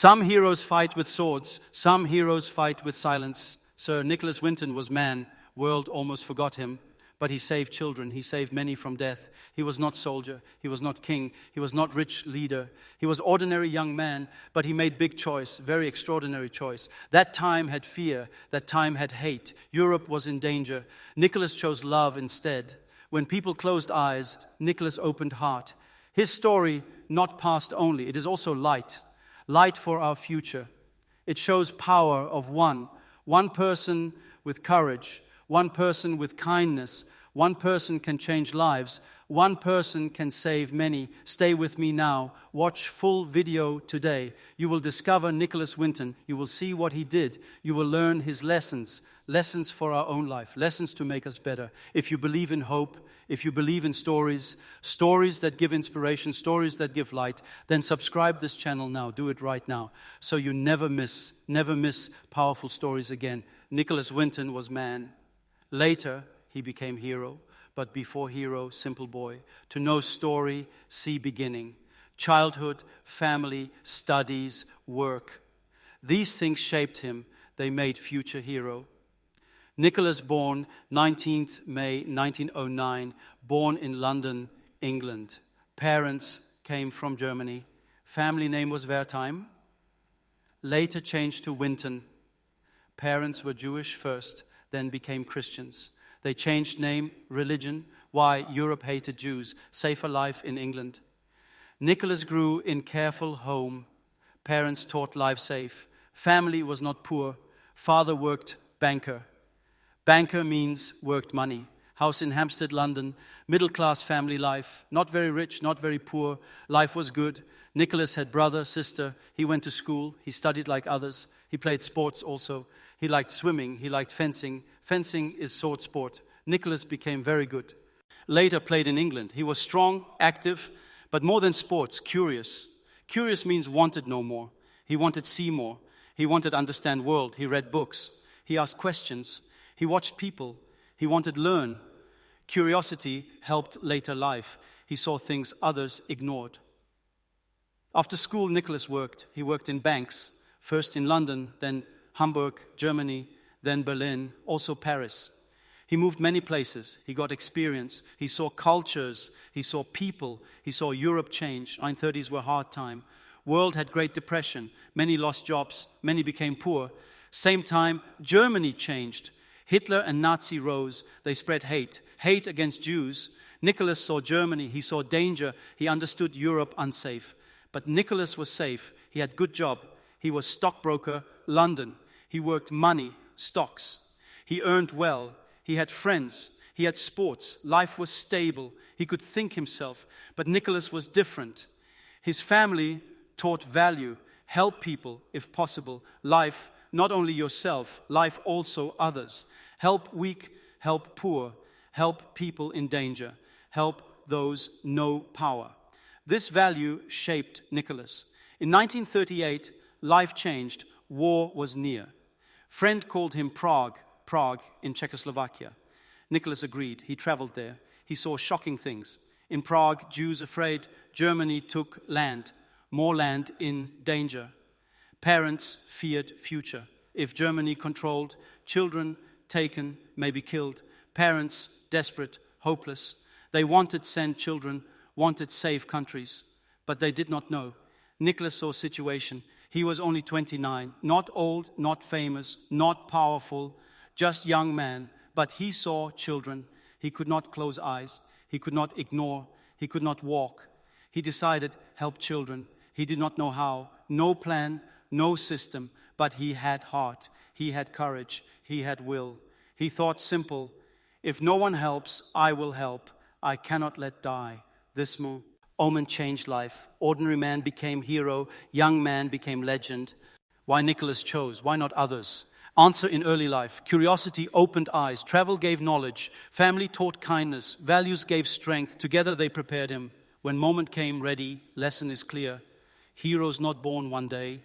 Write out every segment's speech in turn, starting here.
Some heroes fight with swords, some heroes fight with silence. Sir Nicholas Winton was man, world almost forgot him, but he saved children, he saved many from death. He was not soldier, he was not king, he was not rich leader. He was ordinary young man, but he made big choice, very extraordinary choice. That time had fear, that time had hate. Europe was in danger. Nicholas chose love instead. When people closed eyes, Nicholas opened heart. His story, not past only, it is also light. Light for our future. It shows power of one person with courage, one person with kindness, one person can change lives, one person can save many. Stay with me now. Watch full video today. You will discover Nicholas Winton. You will see what he did. You will learn his lessons, lessons for our own life, lessons to make us better. If you believe in hope, if you believe in stories, stories that give inspiration, stories that give light, then subscribe this channel now. Do it right now, so you never miss powerful stories again. Nicholas Winton was man. Later, he became hero. But before hero, simple boy. To know story, see beginning. Childhood, family, studies, work. These things shaped him. They made future hero. Nicholas, born 19th May 1909, born in London, England. Parents came from Germany. Family name was Wertheim. Later changed to Winton. Parents were Jewish first, then became Christians. They changed name, religion. Why? Europe hated Jews. Safer life in England. Nicholas grew in careful home. Parents taught life safe. Family was not poor. Father worked banker. Banker means worked money. House in Hampstead, London. Middle-class family life. Not very rich, not very poor. Life was good. Nicholas had brother, sister. He went to school. He studied like others. He played sports also. He liked swimming. He liked fencing. Fencing is sword sport. Nicholas became very good. Later played in England. He was strong, active, but more than sports, curious. Curious means wanted no more. He wanted see more. He wanted understand world. He read books. He asked questions. He watched people. He wanted learn. Curiosity helped later life. He saw things others ignored. After school, Nicholas worked. He worked in banks, first in London, then Hamburg, Germany, then Berlin, also Paris. He moved many places. He got experience. He saw cultures. He saw people. He saw Europe change. 1930s were a hard time. World had Great Depression. Many lost jobs. Many became poor. Same time, Germany changed. Hitler and Nazi rose. They spread hate. Hate against Jews. Nicholas saw Germany. He saw danger. He understood Europe unsafe. But Nicholas was safe. He had good job. He was stockbroker, London. He worked money, stocks. He earned well. He had friends. He had sports. Life was stable. He could think himself. But Nicholas was different. His family taught value. Help people if possible. Life, not only yourself, life also others. Help weak, help poor. Help people in danger. Help those no power. This value shaped Nicholas. In 1938, life changed. War was near. Friend called him Prague in Czechoslovakia. Nicholas agreed. He traveled there. He saw shocking things. In Prague, Jews afraid. Germany took land. More land in danger. Parents feared future. If Germany controlled, children taken, maybe killed. Parents desperate, hopeless. They wanted send children, wanted save countries, but they did not know. Nicholas saw situation. He was only 29, not old, not famous, not powerful, just young man, but he saw children. He could not close eyes. He could not ignore. He could not walk. He decided, help children. He did not know how. No plan, no system, but he had heart. He had courage. He had will. He thought simple. If no one helps, I will help. I cannot let die. This moment changed life. Ordinary man became hero. Young man became legend. Why Nicholas chose? Why not others? Answer in early life. Curiosity opened eyes. Travel gave knowledge. Family taught kindness. Values gave strength. Together they prepared him. When moment came ready, lesson is clear. Heroes not born one day.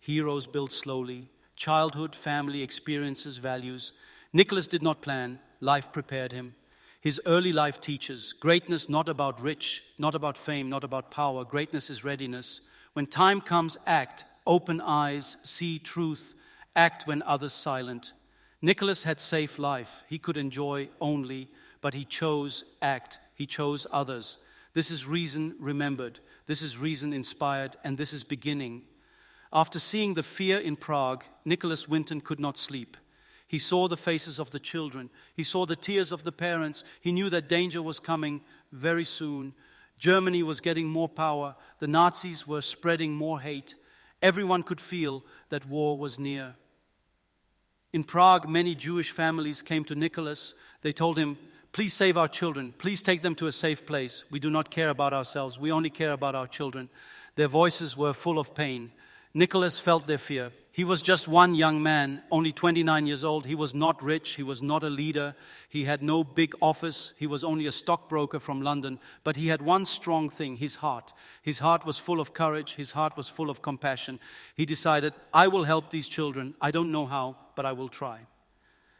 Heroes built slowly. Childhood, family, experiences, values. Nicholas did not plan. Life prepared him. His early life teaches greatness not about rich, not about fame, not about power. Greatness is readiness. When time comes, act. open eyes, see truth, act when others silent. Nicholas had safe life. He could enjoy only, but he chose act. He chose others. This is reason remembered. This is reason inspired, and this is beginning. After seeing the fear in Prague, Nicholas Winton could not sleep. He saw the faces of the children. He saw the tears of the parents. He knew that danger was coming very soon. Germany was getting more power. The Nazis were spreading more hate. Everyone could feel that war was near. In Prague, many Jewish families came to Nicholas. They told him, "Please save our children. Please take them to a safe place. We do not care about ourselves. We only care about our children." Their voices were full of pain. Nicholas felt their fear. He was just one young man, only 29 years old. He was not rich. He was not a leader. He had no big office. He was only a stockbroker from London. But he had one strong thing, his heart. His heart was full of courage. His heart was full of compassion. He decided, "I will help these children. I don't know how, but I will try."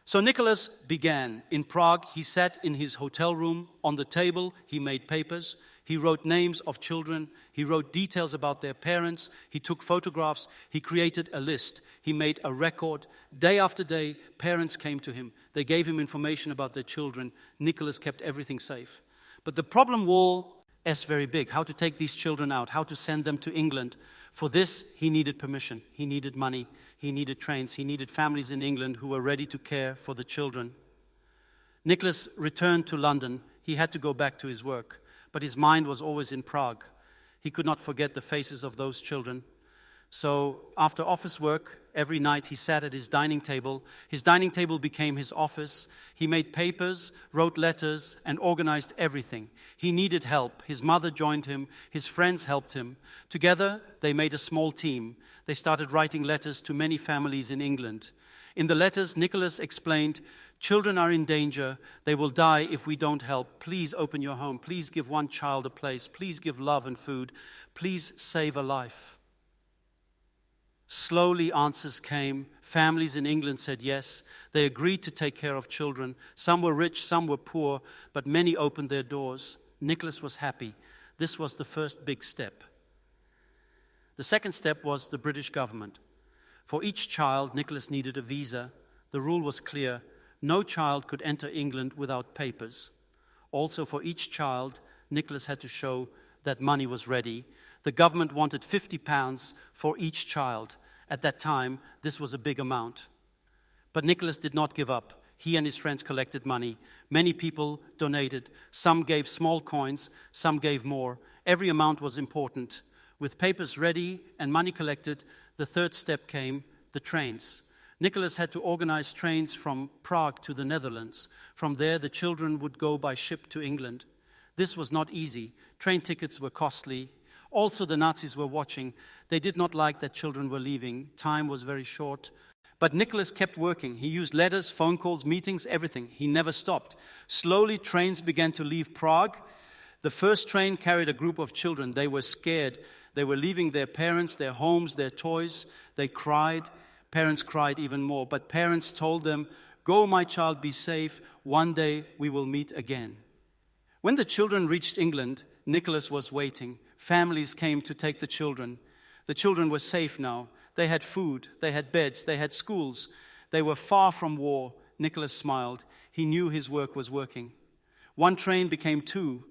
So Nicholas began. In Prague, he sat in his hotel room. On the table, he made papers. He wrote names of children. He wrote details about their parents. He took photographs. He created a list. He made a record. Day after day, parents came to him. They gave him information about their children. Nicholas kept everything safe. But the problem was very big. How to take these children out, how to send them to England. For this, he needed permission. He needed money. He needed trains. He needed families in England who were ready to care for the children. Nicholas returned to London. He had to go back to his work, but his mind was always in Prague. He could not forget the faces of those children. So after office work, every night he sat at his dining table. His dining table became his office. He made papers, wrote letters, and organized everything. He needed help. His mother joined him. His friends helped him. Together, they made a small team. They started writing letters to many families in England. In the letters, Nicholas explained, "Children are in danger. They will die if we don't help. Please open your home. Please give one child a place. Please give love and food. Please save a life." Slowly answers came. Families in England said yes. They agreed to take care of children. Some were rich, some were poor, but many opened their doors. Nicholas was happy. This was the first big step. The second step was the British government. For each child, Nicholas needed a visa. The rule was clear. No child could enter England without papers. Also, for each child, Nicholas had to show that money was ready. The government wanted £50 for each child. At that time, this was a big amount. But Nicholas did not give up. He and his friends collected money. Many people donated. Some gave small coins, some gave more. Every amount was important. With papers ready and money collected, the third step came, the trains. Nicholas had to organize trains from Prague to the Netherlands. From there, the children would go by ship to England. This was not easy. Train tickets were costly. Also, the Nazis were watching. They did not like that children were leaving. Time was very short. But Nicholas kept working. He used letters, phone calls, meetings, everything. He never stopped. Slowly, trains began to leave Prague. The first train carried a group of children. They were scared. They were leaving their parents, their homes, their toys. They cried. Parents cried even more. But parents told them, "Go, my child, be safe. One day we will meet again." When the children reached England, Nicholas was waiting. Families came to take the children. The children were safe now. They had food, they had beds, they had schools. They were far from war. Nicholas smiled. He knew his work was working. One train became two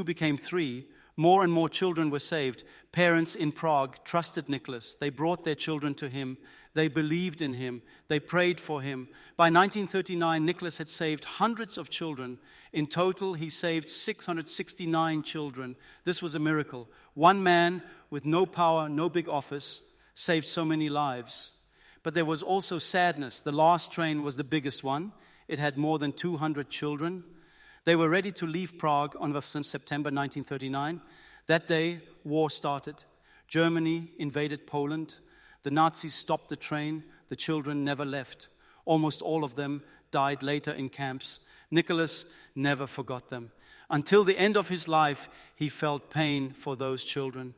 became three. More and more children were saved. Parents in Prague trusted Nicholas. They brought their children to him. They believed in him. They prayed for him. By 1939, Nicholas had saved hundreds of children. In total, he saved 669 children. This was a miracle. One man with no power, no big office, saved so many lives. But there was also sadness. The last train was the biggest one. It had more than 200 children. They were ready to leave Prague on September 1939. That day, war started. Germany invaded Poland. The Nazis stopped the train. The children never left. Almost all of them died later in camps. Nicholas never forgot them. Until the end of his life, he felt pain for those children.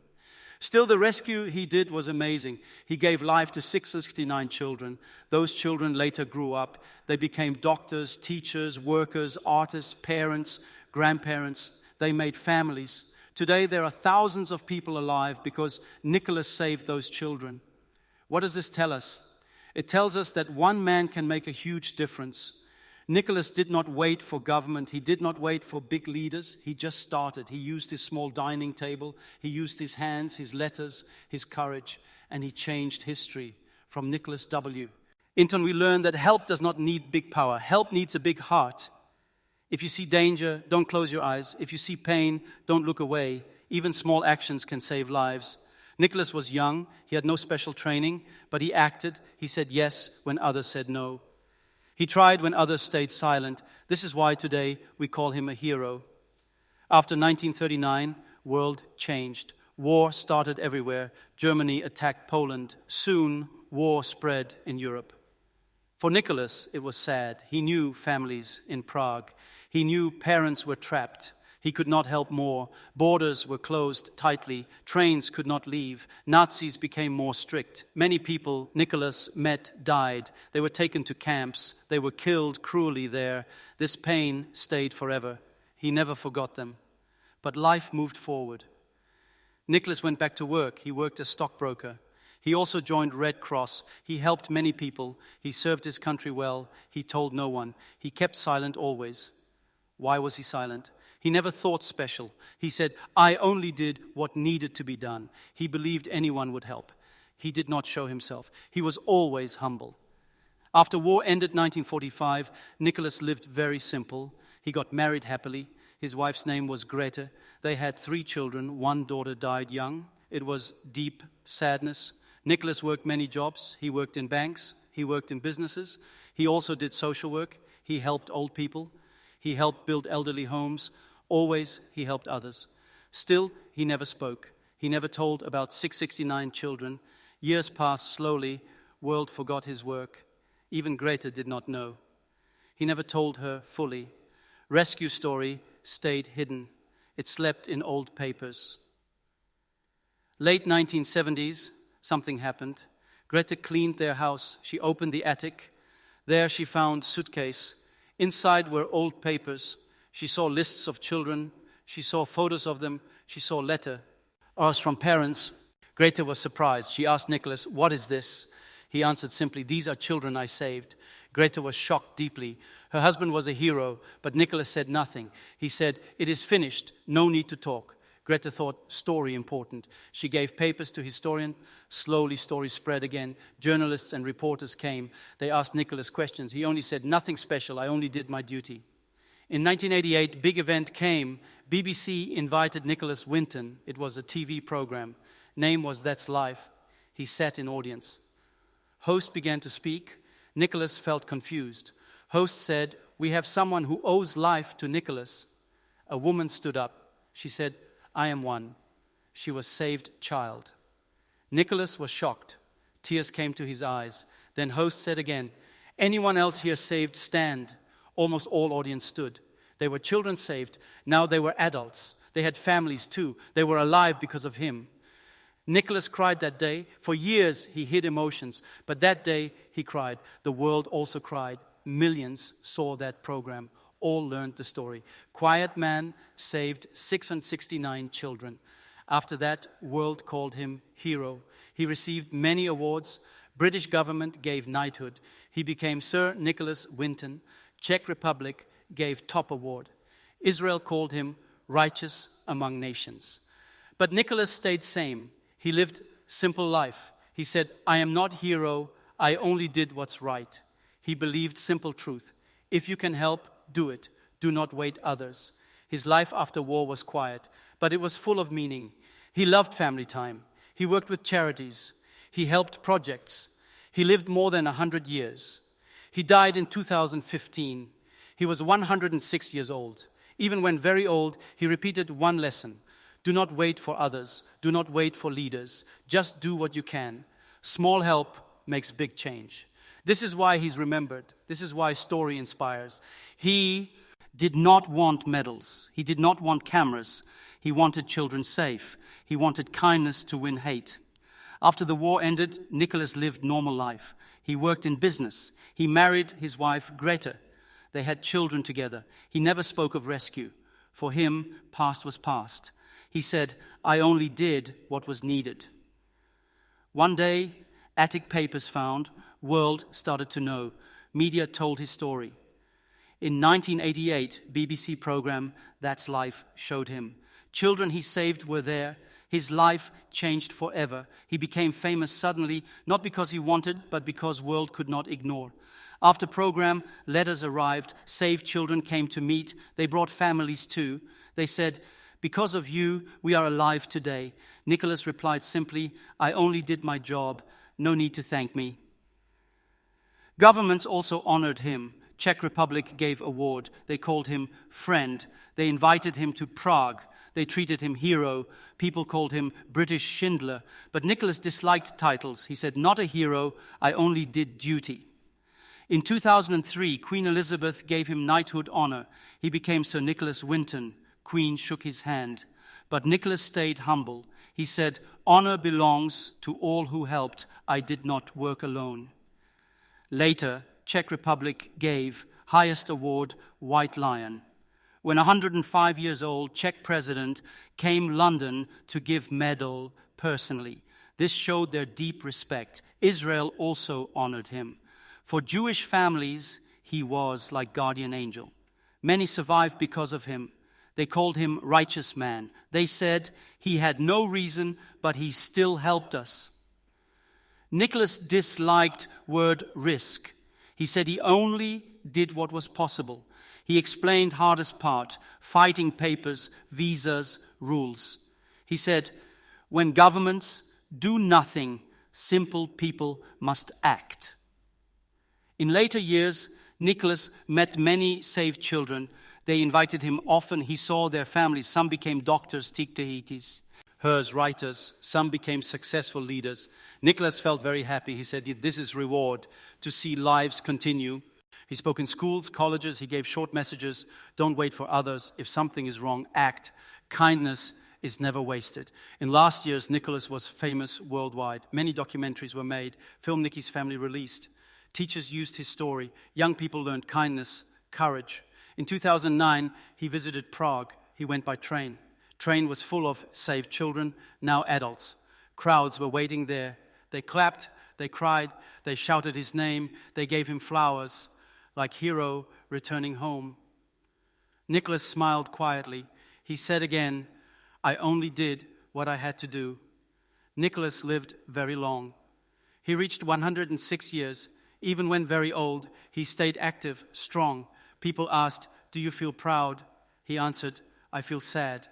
Still, the rescue he did was amazing. He gave life to 669 children. Those children later grew up. They became doctors, teachers, workers, artists, parents, grandparents. They made families. Today, there are thousands of people alive because Nicholas saved those children. What does this tell us? It tells us that one man can make a huge difference. Nicholas did not wait for government. He did not wait for big leaders. He just started. He used his small dining table. He used his hands, his letters, his courage, and he changed history. From Nicholas W. Winton, we learn that help does not need big power. Help needs a big heart. If you see danger, don't close your eyes. If you see pain, don't look away. Even small actions can save lives. Nicholas was young. He had no special training, but he acted. He said yes when others said no. He tried when others stayed silent. This is why today we call him a hero. After 1939, world changed. War started everywhere. Germany attacked Poland. Soon, war spread in Europe. For Nicholas, it was sad. He knew families in Prague. He knew parents were trapped. He could not help more. Borders were closed tightly. Trains could not leave. Nazis became more strict. Many people Nicholas met died. They were taken to camps. They were killed cruelly there. This pain stayed forever. He never forgot them. But life moved forward. Nicholas went back to work. He worked as stockbroker. He also joined Red Cross. He helped many people. He served his country well. He told no one. He kept silent always. Why was he silent? He never thought special. He said, I only did what needed to be done. He believed anyone would help. He did not show himself. He was always humble. After war ended 1945, Nicholas lived very simple. He got married happily. His wife's name was Greta. They had 3 children. One daughter died young. It was deep sadness. Nicholas worked many jobs. He worked in banks. He worked in businesses. He also did social work. He helped old people. He helped build elderly homes. Always he helped others. Still, he never spoke. He never told about 669 children. Years passed slowly. World forgot his work. Even Greta did not know. He never told her fully. Rescue story stayed hidden. It slept in old papers. Late 1970s, something happened. Greta cleaned their house. She opened the attic. There she found suitcase. Inside were old papers. She saw lists of children. She saw photos of them. She saw letters from parents. Greta was surprised. She asked Nicholas, what is this? He answered simply, these are children I saved. Greta was shocked deeply. Her husband was a hero, but Nicholas said nothing. He said, it is finished. No need to talk. Greta thought story important. She gave papers to historian. Slowly, story spread again. Journalists and reporters came. They asked Nicholas questions. He only said, nothing special. I only did my duty. In 1988, big event came. BBC invited Nicholas Winton. It was a TV program. Name was That's Life. He sat in audience. Host began to speak. Nicholas felt confused. Host said, we have someone who owes life to Nicholas. A woman stood up. She said, I am one. She was saved child. Nicholas was shocked. Tears came to his eyes. Then host said again, anyone else here saved, stand. Almost all audience stood. They were children saved. Now they were adults. They had families too. They were alive because of him. Nicholas cried that day. For years he hid emotions, but that day he cried. The world also cried. Millions saw that program. All learned the story. Quiet man saved 669 children. After that, world called him hero. He received many awards. British government gave knighthood. He became Sir Nicholas Winton. Czech Republic gave top award. Israel called him righteous among nations. But Nicholas stayed same. He lived simple life. He said, I am not hero. I only did what's right. He believed simple truth. If you can help, do it. Do not wait others. His life after war was quiet, but it was full of meaning. He loved family time. He worked with charities. He helped projects. He lived more than 100 years. He died in 2015. He was 106 years old. Even when very old, he repeated one lesson. Do not wait for others. Do not wait for leaders. Just do what you can. Small help makes big change. This is why he's remembered. This is why story inspires. He did not want medals. He did not want cameras. He wanted children safe. He wanted kindness to win hate. After the war ended, Nicholas lived normal life. He worked in business. He married his wife, Greta. They had children together. He never spoke of rescue. For him, past was past. He said, I only did what was needed. One day, attic papers found, world started to know. Media told his story. In 1988, BBC program That's Life showed him. Children he saved were there. His life changed forever. He became famous suddenly, not because he wanted, but because world could not ignore. After program, letters arrived. Saved children came to meet. They brought families too. They said, "Because of you, we are alive today." Nicholas replied simply, "I only did my job. No need to thank me." Governments also honored him. Czech Republic gave award. They called him friend. They invited him to Prague. They treated him hero. People called him British Schindler. But Nicholas disliked titles. He said, "Not a hero, I only did duty." In 2003, Queen Elizabeth gave him knighthood honor. He became Sir Nicholas Winton. Queen shook his hand. But Nicholas stayed humble. He said, "Honor belongs to all who helped. I did not work alone." Later, Czech Republic gave highest award, White Lion. When 105 years old, Czech president came London to give medal personally. This showed their deep respect. Israel also honored him. For Jewish families, he was like guardian angel. Many survived because of him. They called him righteous man. They said he had no reason, but he still helped us. Nicholas disliked word risk. He said he only did what was possible. He explained hardest part, fighting papers, visas, rules. He said, when governments do nothing, simple people must act. In later years, Nicholas met many saved children. They invited him often. He saw their families. Some became doctors, tiktahitis, hers, writers. Some became successful leaders. Nicholas felt very happy. He said, this is reward to see lives continue. He spoke in schools, colleges. He gave short messages. Don't wait for others. If something is wrong, act. Kindness is never wasted. In last years, Nicholas was famous worldwide. Many documentaries were made. Film Nicky's Family released. Teachers used his story. Young people learned kindness, courage. In 2009, he visited Prague. He went by train. Train was full of saved children, now adults. Crowds were waiting there. They clapped, they cried, they shouted his name, they gave him flowers, like hero returning home. Nicholas smiled quietly. He said again, I only did what I had to do. Nicholas lived very long. He reached 106 years. Even when very old, he stayed active, strong. People asked, do you feel proud? He answered, I feel sad.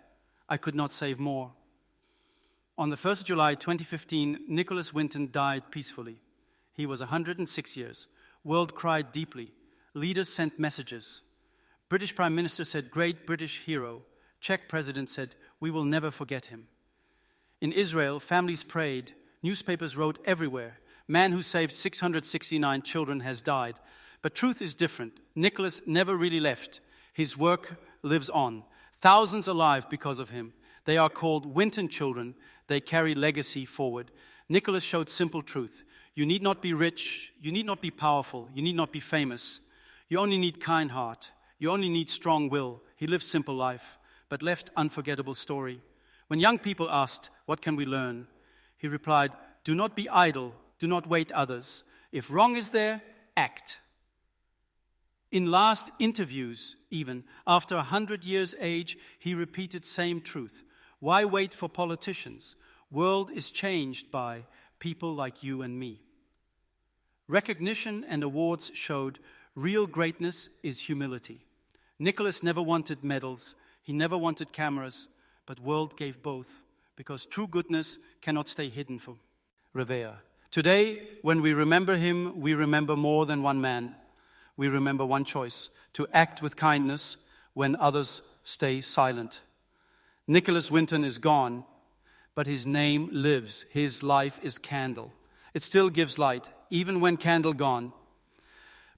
I could not save more. On the 1st of July 2015, Nicholas Winton died peacefully. He was 106 years. World cried deeply. Leaders sent messages. British Prime Minister said, great British hero. Czech President said, we will never forget him. In Israel, families prayed. Newspapers wrote everywhere. Man who saved 669 children has died. But truth is different. Nicholas never really left. His work lives on. Thousands alive because of him. They are called Winton children. They carry legacy forward. Nicholas showed simple truth. You need not be rich. You need not be powerful. You need not be famous. You only need kind heart. You only need strong will. He lived simple life, but left unforgettable story. When young people asked, what can we learn? He replied, do not be idle. Do not wait others. If wrong is there, act. In last interviews, even, after 100 years age, he repeated same truth. Why wait for politicians? World is changed by people like you and me. Recognition and awards showed real greatness is humility. Nicholas never wanted medals. He never wanted cameras, but world gave both, because true goodness cannot stay hidden for Revere. Today, when we remember him, we remember more than one man. We remember one choice, to act with kindness when others stay silent. Nicholas Winton is gone, but his name lives. His life is candle. It still gives light, even when candle gone.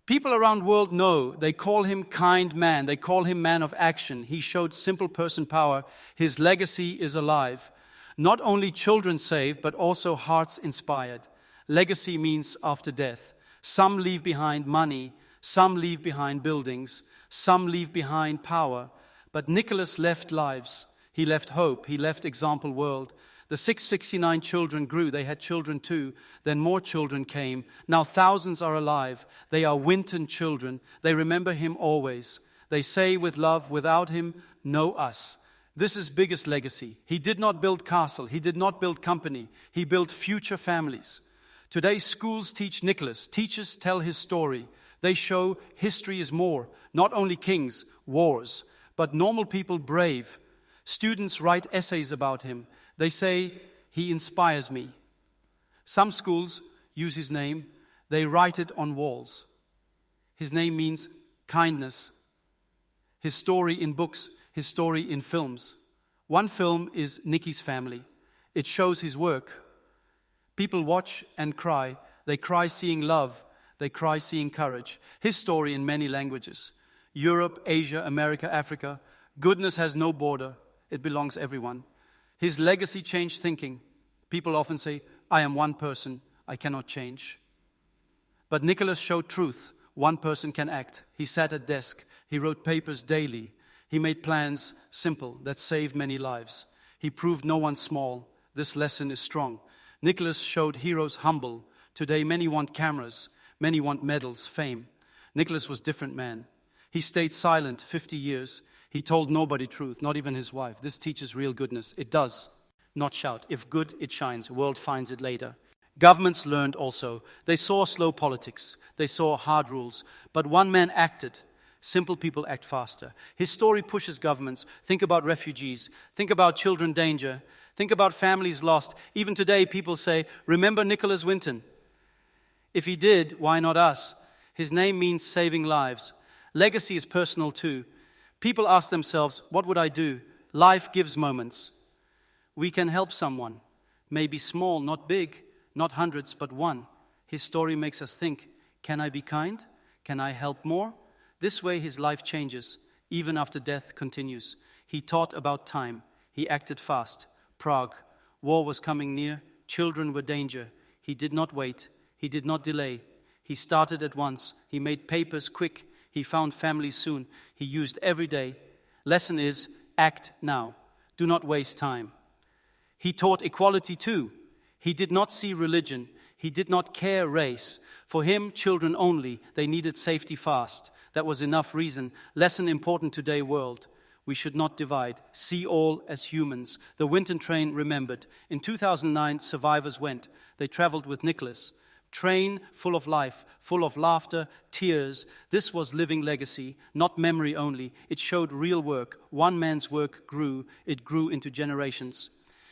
People around the world know. They call him kind man. They call him man of action. He showed simple person power. His legacy is alive. Not only children saved, but also hearts inspired. Legacy means after death. Some leave behind money. Some leave behind buildings. Some leave behind power. But Nicholas left lives. He left hope. He left example world. The 669 children grew. They had children too. Then more children came. Now thousands are alive. They are Winton children. They remember him always. They say with love, without him, no us. This is biggest legacy. He did not build castle. He did not build company. He built future families. Today schools teach Nicholas. Teachers tell his story. They show history is more. Not only kings, wars, but normal people brave. Students write essays about him. They say, he inspires me. Some schools use his name. They write it on walls. His name means kindness. His story in books, his story in films. One film is Nicky's Family. It shows his work. People watch and cry. They cry seeing love. They cry seeing courage. His story in many languages. Europe, Asia, America, Africa. Goodness has no border. It belongs to everyone. His legacy changed thinking. People often say, I am one person. I cannot change. But Nicholas showed truth. One person can act. He sat at desk. He wrote papers daily. He made plans simple that saved many lives. He proved no one small. This lesson is strong. Nicholas showed heroes humble. Today many want cameras. Many want medals, fame. Nicholas was a different man. He stayed silent 50 years. He told nobody truth, not even his wife. This teaches real goodness. It does not shout. If good, it shines. World finds it later. Governments learned also. They saw slow politics. They saw hard rules. But one man acted. Simple people act faster. His story pushes governments. Think about refugees. Think about children in danger. Think about families lost. Even today, people say, remember Nicholas Winton. If he did, why not us? His name means saving lives. Legacy is personal too. People ask themselves, what would I do? Life gives moments. We can help someone. Maybe small, not big, not hundreds, but one. His story makes us think, can I be kind? Can I help more? This way his life changes, even after death continues. He taught about time. He acted fast. Prague. War was coming near. Children were danger. He did not wait. He did not delay. He started at once. He made papers quick. He found families soon. He used every day. Lesson is, act now. Do not waste time. He taught equality too. He did not see religion. He did not care race. For him, children only. They needed safety fast. That was enough reason. Lesson important today world. We should not divide. See all as humans. The Winton train remembered. In 2009, survivors went. They traveled with Nicholas. Train full of life, full of laughter, tears. This was living legacy, not memory only. It showed real work. One man's work grew. It grew into generations.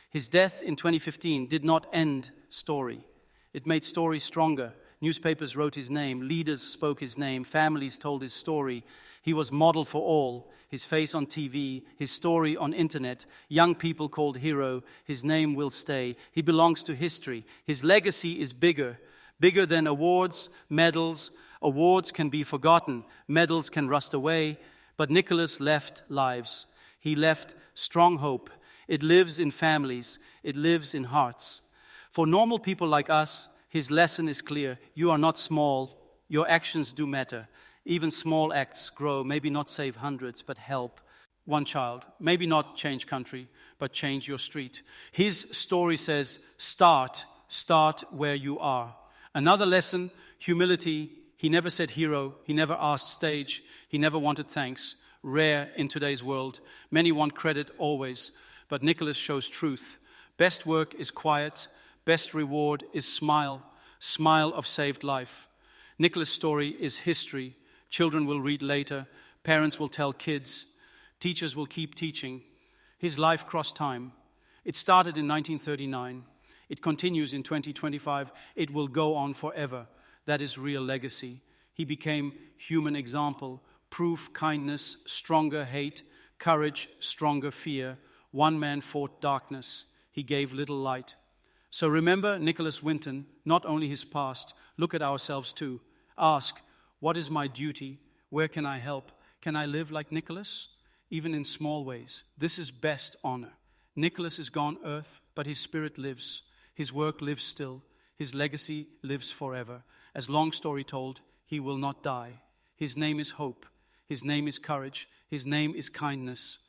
His death in 2015 did not end story. It made story stronger. Newspapers wrote his name. Leaders spoke his name. Families told his story. He was model for all. His face on TV, his story on internet. Young people called hero. His name will stay. He belongs to history. His legacy is bigger. Bigger than awards, medals. Awards can be forgotten. Medals can rust away. But Nicholas left lives. He left strong hope. It lives in families. It lives in hearts. For normal people like us, his lesson is clear. You are not small. Your actions do matter. Even small acts grow. Maybe not save hundreds, but help one child. Maybe not change country, but change your street. His story says, start where you are. Another lesson, humility. He never said hero. He never asked stage. He never wanted thanks. Rare in today's world. Many want credit always. But Nicholas shows truth. Best work is quiet. Best reward is smile. Smile of saved life. Nicholas' story is history. Children will read later. Parents will tell kids. Teachers will keep teaching. His life crossed time. It started in 1939. It continues in 2025. It will go on forever. That is real legacy. He became human example. Proof, kindness, stronger hate, courage, stronger fear. One man fought darkness. He gave little light. So remember Nicholas Winton, not only his past. Look at ourselves too. Ask, what is my duty? Where can I help? Can I live like Nicholas? Even in small ways. This is best honor. Nicholas is gone earth, but his spirit lives. His work lives still. His legacy lives forever. As long story told, he will not die. His name is hope. His name is courage. His name is kindness.